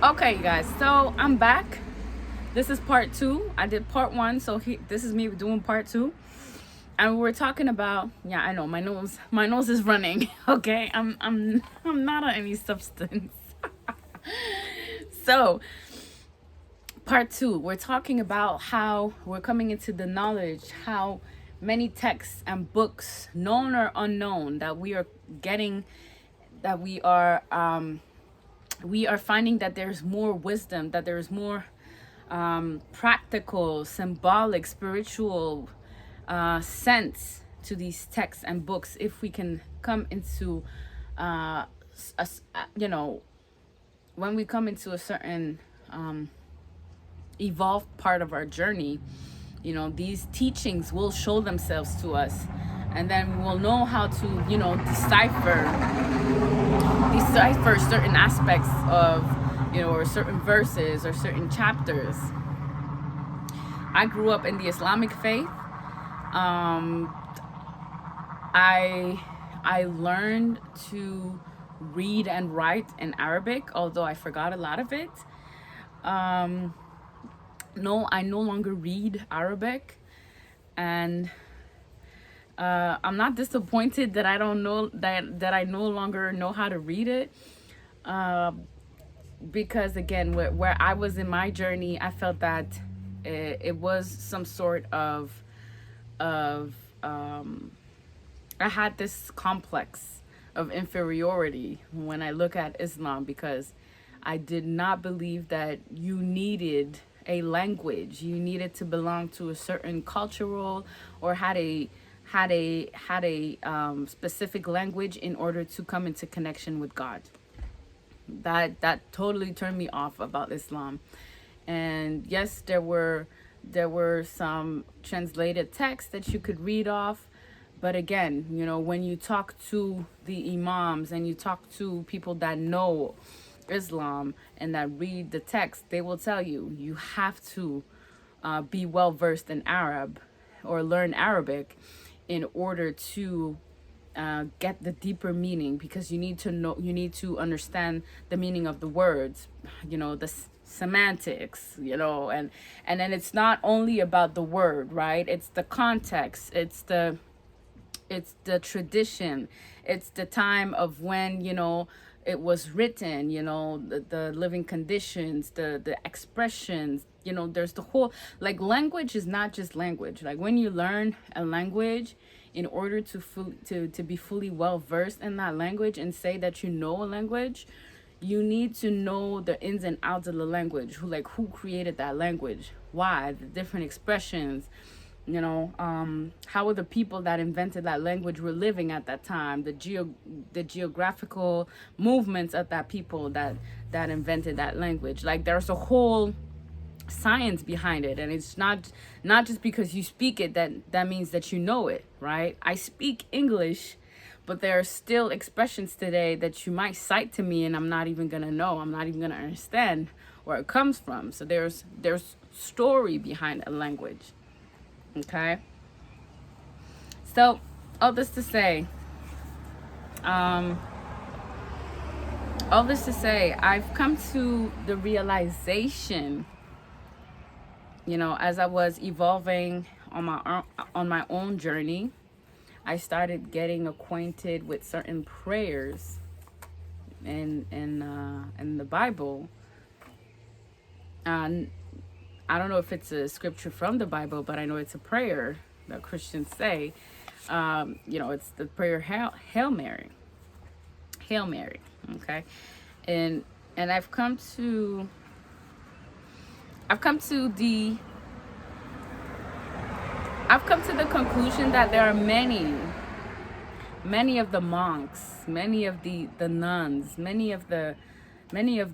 Okay, you guys. So I'm back. This is part two. I did part one, so this is me doing part two, and we're talking about. Yeah, I know my nose is running. Okay, I'm not on any substance. So part two, we're talking about how we're coming into the knowledge, how many texts and books, known or unknown, that we are getting, that we are finding that there's more wisdom, that there's more practical, symbolic, spiritual sense to these texts and books if we can come into, you know, when we come into a certain evolved part of our journey, these teachings will show themselves to us. And then we'll know how to, decipher certain aspects of, or certain verses or certain chapters. I grew up in the Islamic faith. Um, I learned to read and write in Arabic, although I forgot a lot of it. Um, no, I no longer read Arabic, and I'm not disappointed that I don't know that I no longer know how to read it. Uh, because again, where I was in my journey, I felt that it was some sort of I had this complex of inferiority when I look at Islam, because I did not believe that you needed a language. You needed to belong to a certain cultural, or had a specific language in order to come into connection with God. That totally turned me off about Islam. And yes, there were some translated texts that you could read off, but again, when you talk to the imams and you talk to people that know Islam and that read the text, they will tell you you have to be well versed in Arab or learn Arabic in order to get the deeper meaning, because you need to understand the meaning of the words, the semantics, and then it's not only about the word, right? It's the context, it's the tradition, it's the time of when it was written, the living conditions, the expressions. There's the whole, like, language is not just language. Like, when you learn a language, in order to be fully well versed in that language and say that you know a language, you need to know the ins and outs of the language, who created that language, why, the different expressions, how were the people that invented that language were living at that time, the geographical movements of that people that invented that language. Like, there's a whole science behind it, and it's not just because you speak it that means that you know it, right? I speak English, but there are still expressions today that you might cite to me and I'm not even gonna know, I'm not even gonna understand where it comes from. So there's story behind a language. Okay, so all this to say, um I've come to the realization, as I was evolving on my own journey. I started getting acquainted with certain prayers in the Bible. And I don't know if it's a scripture from the Bible, but I know it's a prayer that Christians say. It's the prayer Hail Mary. Hail Mary. Okay, and I've come to the conclusion that there are many of the monks, many of the nuns, many of the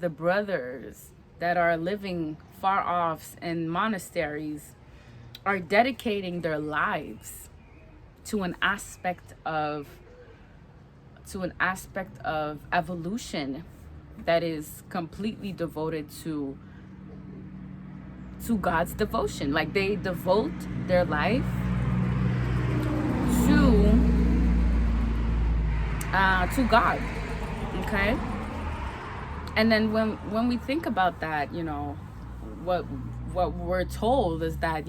brothers that are living far off in monasteries are dedicating their lives to an aspect of evolution that is completely devoted to God's devotion. Like, they devote their life to God. Okay, And then when we think about that, what what we're told is that,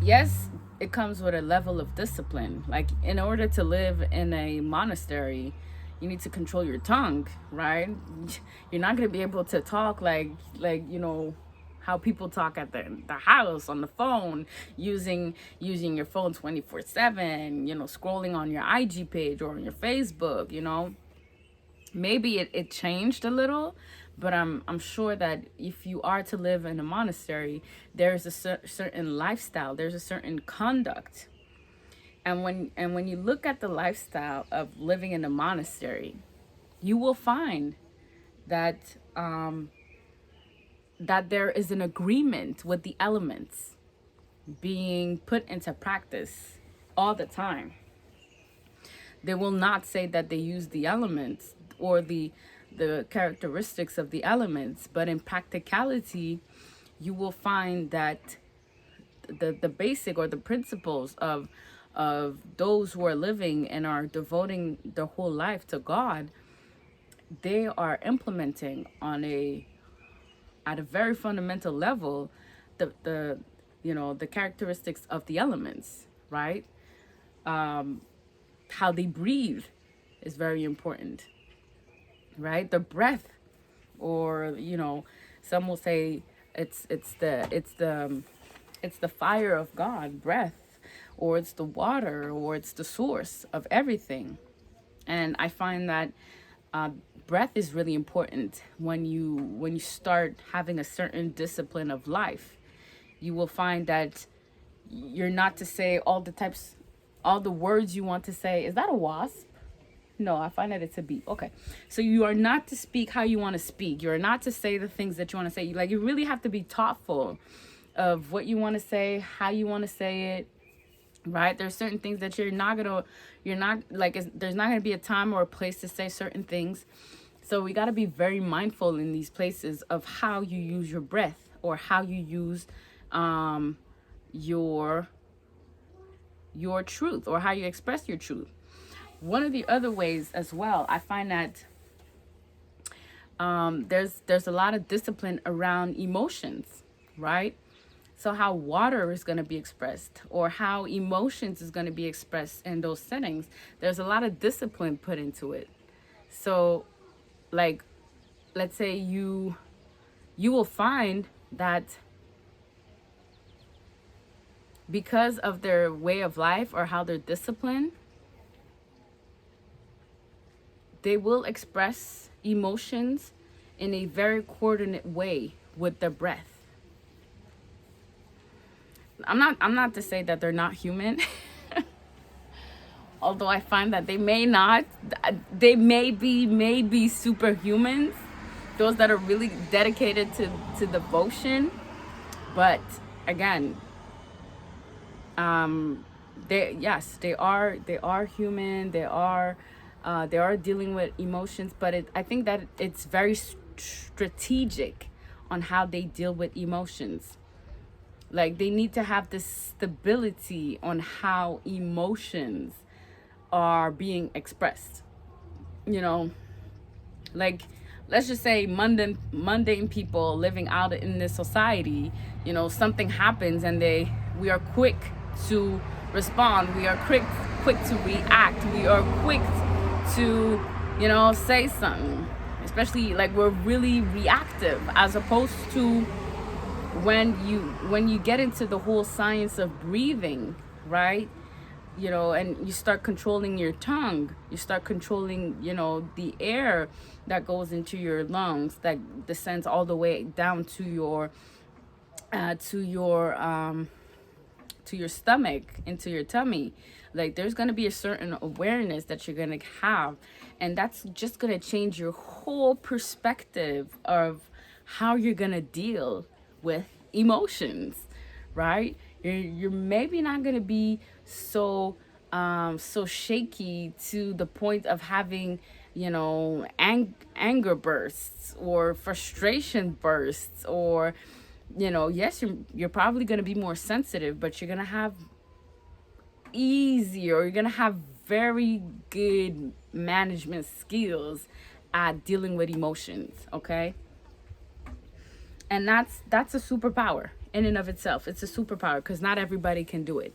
yes, it comes with a level of discipline. Like, in order to live in a monastery, you need to control your tongue, right? You're not going to be able to talk like how people talk at the house on the phone, using your phone 24/7, scrolling on your IG page or on your Facebook. Maybe it changed a little, but I'm sure that if you are to live in a monastery, there's a certain lifestyle, there's a certain conduct. And when you look at the lifestyle of living in a monastery, you will find that that there is an agreement with the elements being put into practice all the time. They will not say that they use the elements or the characteristics of the elements, but in practicality, you will find that the basic or the principles of those who are living and are devoting their whole life to God, they are implementing at a very fundamental level the characteristics of the elements, right? How they breathe is very important, right? The breath, or some will say it's the fire of God, breath, or it's the water, or it's the source of everything. And I find that breath is really important when you start having a certain discipline of life. You will find that you're not to say all the words you want to say. Is that a wasp? No, I find that it's a bee. Okay. So you are not to speak how you want to speak. You're not to say the things that you want to say. You really have to be thoughtful of what you want to say, how you want to say it, right? There's certain things that there's not going to be a time or a place to say certain things. So we got to be very mindful in these places of how you use your breath, or how you use your truth, or how you express your truth. One of the other ways as well, I find that there's a lot of discipline around emotions, right? So how water is going to be expressed, or how emotions is going to be expressed in those settings, there's a lot of discipline put into it. So, like, let's say you will find that because of their way of life or how they're disciplined, they will express emotions in a very coordinate way with their breath. I'm not to say that they're not human. Although I find that they may be superhumans, those that are really dedicated to devotion. But again, they are human. They are dealing with emotions, but I think that it's very strategic on how they deal with emotions. Like, they need to have this stability on how emotions are being expressed. Like, let's just say mundane people living out in this society, something happens and we are quick to respond. We are quick to react. We are quick to, say something. Especially, like, we're really reactive, as opposed to when you get into the whole science of breathing, right? And you start controlling your tongue, you start controlling, the air that goes into your lungs, that descends all the way down to your stomach, into your tummy. Like, there's going to be a certain awareness that you're going to have, and that's just going to change your whole perspective of how you're going to deal with emotions, right? You're maybe not going to be so shaky to the point of having, anger bursts or frustration bursts, or, yes, you're probably going to be more sensitive, but you're going to have you're going to have very good management skills at dealing with emotions, okay? And that's a superpower in and of itself. It's a superpower because not everybody can do it,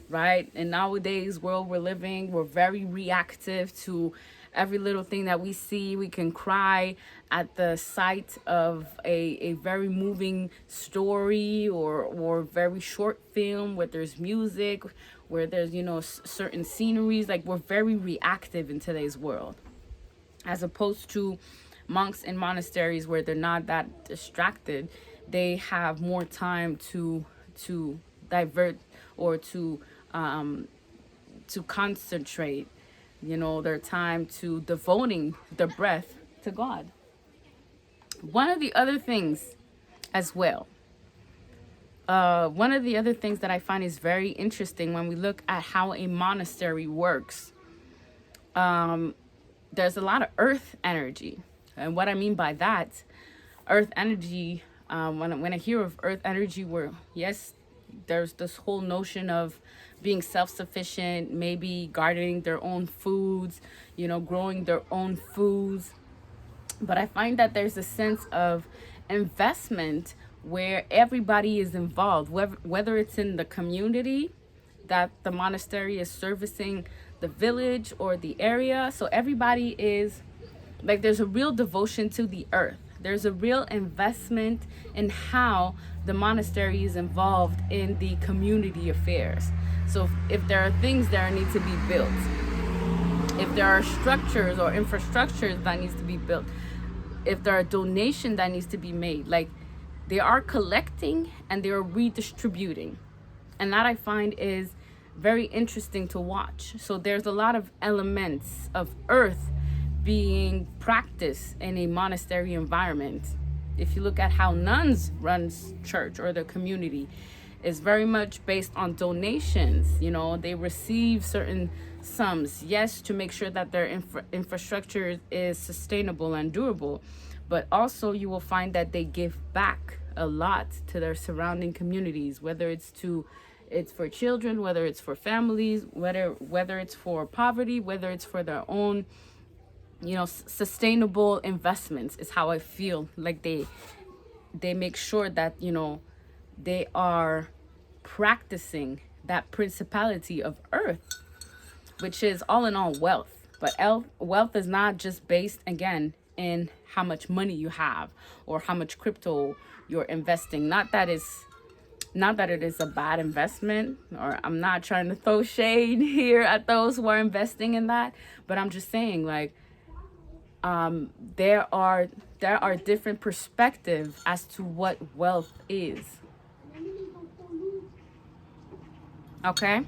right? And nowadays world we're living, we're very reactive to every little thing that we see. We can cry at the sight of a very moving story, or very short film where there's music, where there's, you know, certain sceneries. Like, we're very reactive in today's world, as opposed to monks in monasteries where they're not that distracted. They have more time to divert, or to concentrate, you know, their time to devoting the breath to God. One of the other things as well, one of the other things that I find is very interesting when we look at how a monastery works, there's a lot of earth energy. And what I mean by that, earth energy, when I hear of earth energy, where, yes, there's this whole notion of being self-sufficient, maybe gardening their own foods, you know, growing their own foods. But I find that there's a sense of investment where everybody is involved, whether it's in the community that the monastery is servicing, the village or the area. So everybody is like, there's a real devotion to the earth. There's a real investment in how the monastery is involved in the community affairs. So if there are things that need to be built, if there are structures or infrastructures that needs to be built, if there are donations that needs to be made, like, they are collecting and they are redistributing. And that I find is very interesting to watch. So there's a lot of elements of earth being practiced in a monastery environment. If you look at how nuns runs church or the community, is very much based on donations. You know, they receive certain sums, yes, to make sure that their infrastructure is sustainable and durable, but also you will find that they give back a lot to their surrounding communities, whether it's for children, whether it's for families, whether it's for poverty, whether it's for their own, you know, sustainable investments, is how I feel. Like, they make sure that, you know, they are practicing that principality of earth, which is all in all wealth. But wealth is not just based, again, in how much money you have or how much crypto you're investing. Not that it is a bad investment, or I'm not trying to throw shade here at those who are investing in that, but I'm just saying, like, there are different perspectives as to what wealth is. Okay?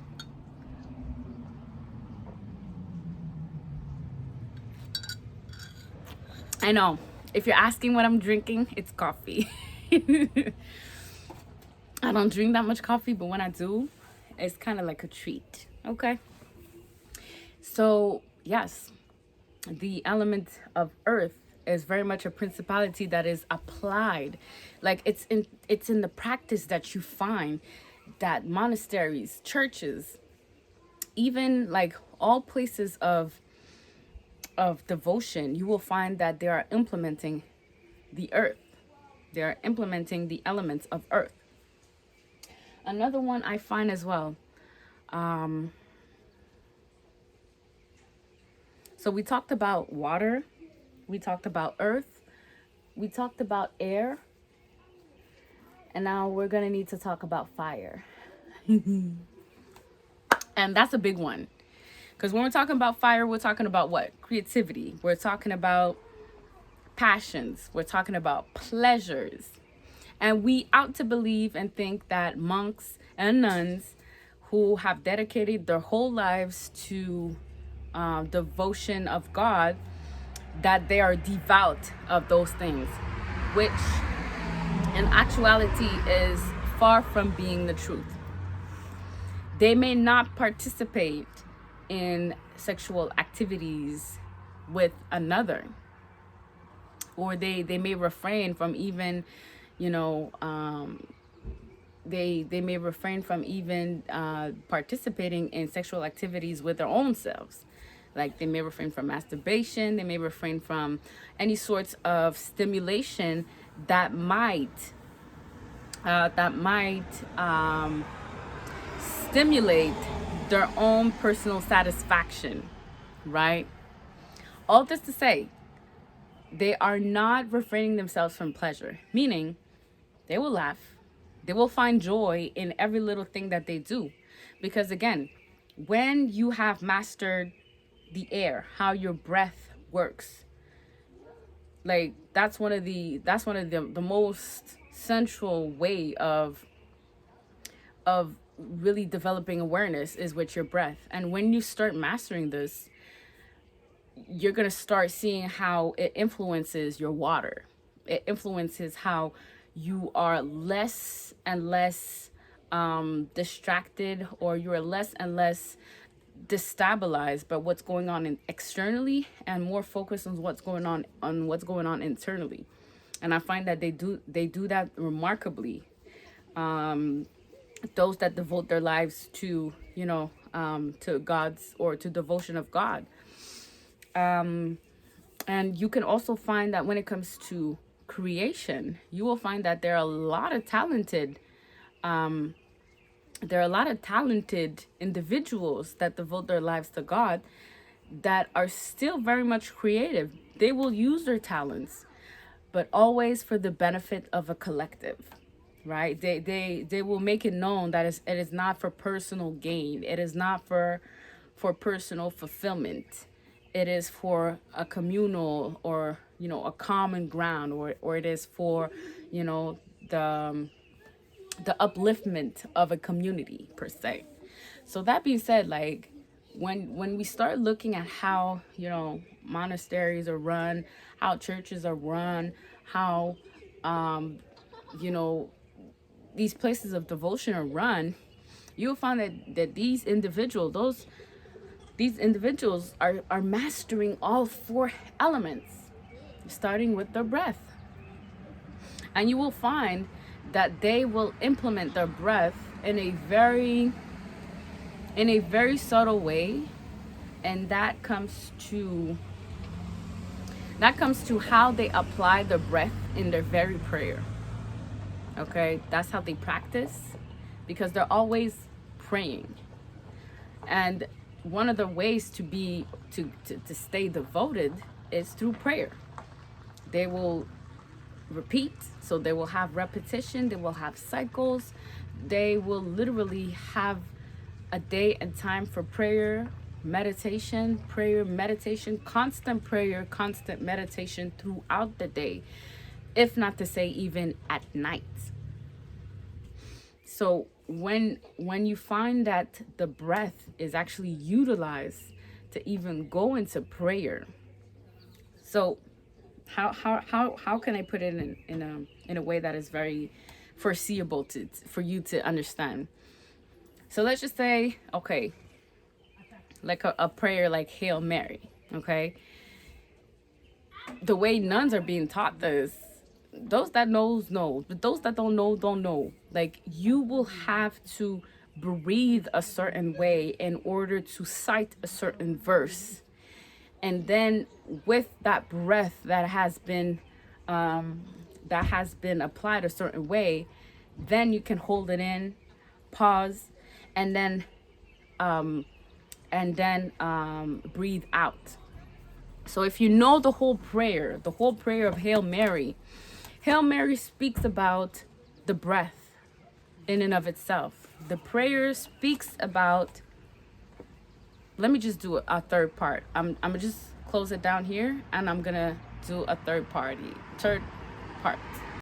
I know. If you're asking what I'm drinking, it's coffee. I don't drink that much coffee, but when I do, it's kind of like a treat. Okay? So, yes, the element of earth is very much a principality that is applied. Like, it's in the practice that you find that monasteries, churches, even like all places of devotion, you will find that they are implementing the earth. They are implementing the elements of earth. Another one I find as well. So we talked about water, we talked about earth, we talked about air, and now we're gonna need to talk about fire. And that's a big one. Because when we're talking about fire, we're talking about what? Creativity. We're talking about passions. We're talking about pleasures. And we ought to believe and think that monks and nuns who have dedicated their whole lives to devotion of God, that they are devout of those things, which in actuality is far from being the truth. They may not participate in sexual activities with another, or they may refrain from even, you know, they may refrain from even participating in sexual activities with their own selves. Like they may refrain from masturbation, they may refrain from any sorts of stimulation that might stimulate their own personal satisfaction, right? All this to say, they are not refraining themselves from pleasure, meaning they will laugh, they will find joy in every little thing that they do. Because again, when you have mastered the air, how your breath works, like that's one of the most central way of really developing awareness is with your breath. And when you start mastering this, you're going to start seeing how it influences your water. It influences how you are less and less distracted, or you're less and less destabilized by what's going on externally, and more focused on what's going on internally. And I find that they do that remarkably. Those that devote their lives to, to God's, or to devotion of God. And you can also find that when it comes to creation, you will find that there are a lot of talented individuals that devote their lives to God, that are still very much creative. They will use their talents, but always for the benefit of a collective, right? They will make it known that it is not for personal gain. It is not for personal fulfillment. It is for a communal, or a common ground, or it is for the upliftment of a community per se. So that being said, like when we start looking at how monasteries are run, how churches are run, how these places of devotion are run, you'll find that these individuals are mastering all four elements, starting with their breath. And you will find that they will implement their breath in a very subtle way, and that comes to how they apply the breath in their very prayer. Okay, that's how they practice, because they're always praying. And one of the ways to stay devoted is through prayer. They will repeat, so they will have repetition, they will have cycles, they will literally have a day and time for prayer, meditation, constant prayer, constant meditation throughout the day, if not to say even at night. So when you find that the breath is actually utilized to even go into prayer, so how can I put it in a way that is very foreseeable for you to understand? So let's just say, okay, like a prayer like Hail Mary, okay? The way nuns are being taught this, those that know, but those that don't know. Like, you will have to breathe a certain way in order to cite a certain verse. And then with that breath that has been applied a certain way, then you can hold it in, pause, and then breathe out. So if you know the whole prayer of Hail Mary speaks about the breath in and of itself. The prayer speaks about, let me just do a third part. I'm gonna just close it down here, and I'm gonna do a third part.